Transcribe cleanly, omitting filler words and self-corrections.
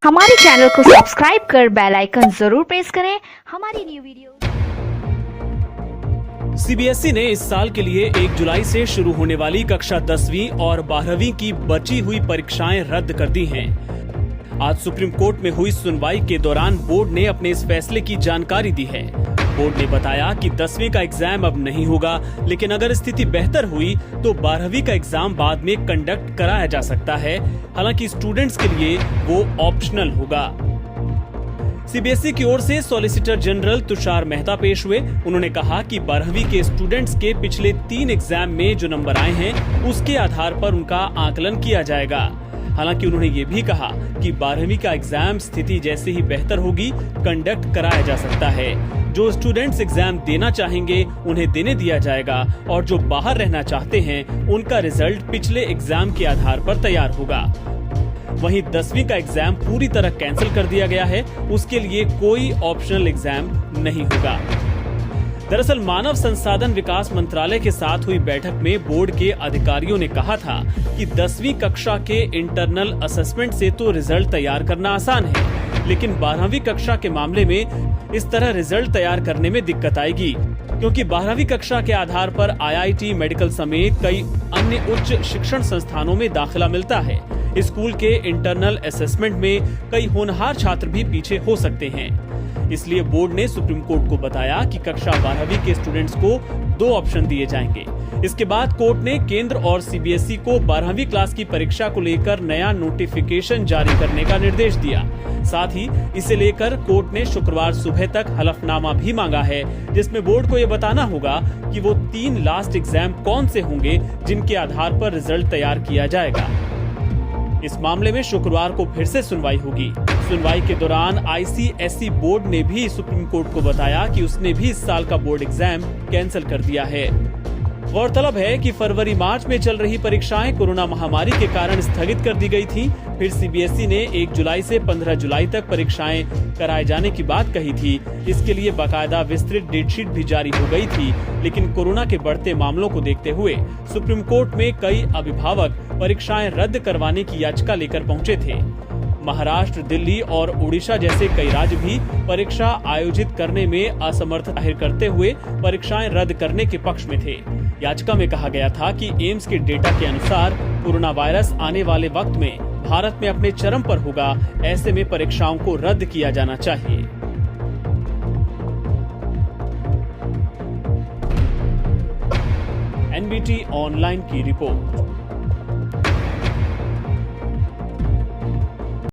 हमारे चैनल को सब्सक्राइब कर बेल आइकन जरूर प्रेस करें हमारी न्यू वीडियो। सीबीएसई ने इस साल के लिए 1 जुलाई से शुरू होने वाली कक्षा 10वीं और 12वीं की बची हुई परीक्षाएं रद्द कर दी हैं। आज सुप्रीम कोर्ट में हुई सुनवाई के दौरान बोर्ड ने अपने इस फैसले की जानकारी दी है। बोर्ड ने बताया कि 10वीं का एग्जाम अब नहीं होगा, लेकिन अगर स्थिति बेहतर हुई तो 12वीं का एग्जाम बाद में कंडक्ट कराया जा सकता है। हालांकि स्टूडेंट्स के लिए वो ऑप्शनल होगा। सीबीएसई की ओर से सॉलिसिटर जनरल तुषार मेहता पेश हुए। उन्होंने कहा कि 12वीं के स्टूडेंट्स के पिछले 3 एग्जाम में जो नंबर आए हैं उसके आधार पर उनका आकलन किया जाएगा। हालांकि उन्होंने ये भी कहा कि 12वीं का एग्जाम स्थिति जैसे ही बेहतर होगी कंडक्ट कराया जा सकता है। जो स्टूडेंट्स एग्जाम देना चाहेंगे उन्हें देने दिया जाएगा और जो बाहर रहना चाहते हैं उनका रिजल्ट पिछले एग्जाम के आधार पर तैयार होगा। वहीं 10वीं का एग्जाम पूरी तरह कैंसिल कर दिया गया है, उसके लिए कोई ऑप्शनल एग्जाम नहीं होगा। दरअसल मानव संसाधन विकास मंत्रालय के साथ हुई बैठक में बोर्ड के अधिकारियों ने कहा था कि 10वीं कक्षा के इंटरनल असेसमेंट से तो रिजल्ट तैयार करना आसान है, लेकिन 12वीं कक्षा के मामले में इस तरह रिजल्ट तैयार करने में दिक्कत आएगी, क्योंकि 12वीं कक्षा के आधार पर आईआईटी, मेडिकल समेत कई अन्य उच्च शिक्षण संस्थानों में दाखिला मिलता है। स्कूल के इंटरनल असेसमेंट में कई होनहार छात्र भी पीछे हो सकते हैं। इसलिए बोर्ड ने सुप्रीम कोर्ट को बताया कि कक्षा 12वीं के स्टूडेंट्स को 2 ऑप्शन दिए जाएंगे। इसके बाद कोर्ट ने केंद्र और सीबीएसई को 12वीं क्लास की परीक्षा को लेकर नया नोटिफिकेशन जारी करने का निर्देश दिया। साथ ही इसे लेकर कोर्ट ने शुक्रवार सुबह तक हलफनामा भी मांगा है, जिसमें बोर्ड को यह बताना होगा कि वो 3 लास्ट एग्जाम कौन से होंगे जिनके आधार पर रिजल्ट तैयार किया जाएगा। इस मामले में शुक्रवार को फिर से सुनवाई होगी। सुनवाई के दौरान आईसीएसई बोर्ड ने भी सुप्रीम कोर्ट को बताया कि उसने भी इस साल का बोर्ड एग्जाम कैंसिल कर दिया है। गौरतलब है कि फरवरी-मार्च में चल रही परीक्षाएं कोरोना महामारी के कारण स्थगित कर दी गई थी। फिर सीबीएसई ने 1 जुलाई से 15 जुलाई तक परीक्षाएं कराए जाने की बात कही थी। इसके लिए बाकायदा विस्तृत डेटशीट भी जारी हो गई थी, लेकिन कोरोना के बढ़ते मामलों को देखते हुए सुप्रीम कोर्ट में कई अभिभावक परीक्षाएं रद्द करवाने की याचिका लेकर पहुंचे थे। महाराष्ट्र, दिल्ली और उड़ीसा जैसे कई राज्य भी परीक्षा आयोजित करने में असमर्थ जाहिर करते हुए परीक्षाएं रद्द करने के पक्ष में थे। याचिका में कहा गया था कि एम्स के डेटा के अनुसार कोरोना वायरस आने वाले वक्त में भारत में अपने चरम पर होगा, ऐसे में परीक्षाओं को रद्द किया जाना चाहिए। एनबीटी ऑनलाइन की रिपोर्ट।